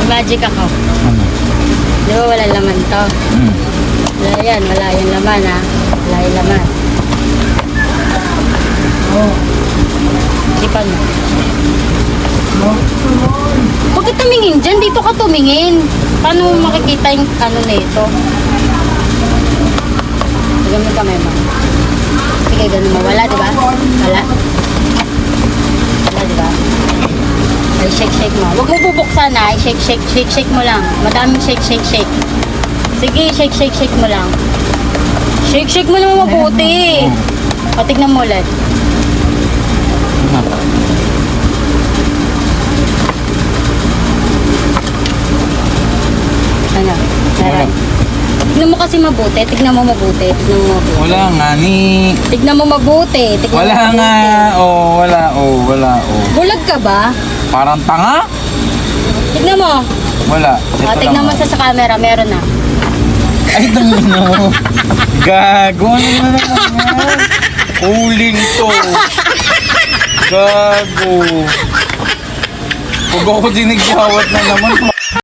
Magic ako. Ano? Di ba wala laman to? Wala yan, wala yung laman ha. Wala yung laman. Sipan mo. Huwag ka tumingin dyan, dito ka tumingin. Paano mo makikita yung ano na ito? Sige mo kamay mo. Sige, ganun mo. Wala, di ba? Wala. Wala, di ba? Ay, shake mo. Huwag mo bubuksan ha. Shake mo lang. Madaming shake. Sige, shake mo lang. Shake mo naman mabuti. O, tignan mo ulit. Ano? Taray. Tignan mo kasi mabuti. Tignan mo mabuti. Wala nga ni. Tignan mo mabuti. Wala nga. Wala. Bulag ka ba? Parang tanga. Tignan mo. Wala. O, tignan mo sa camera. Meron na. Ay, tangino. Gago. Ano na naman yan? Uling to. Gago. Huwag ako dinigyawat na naman.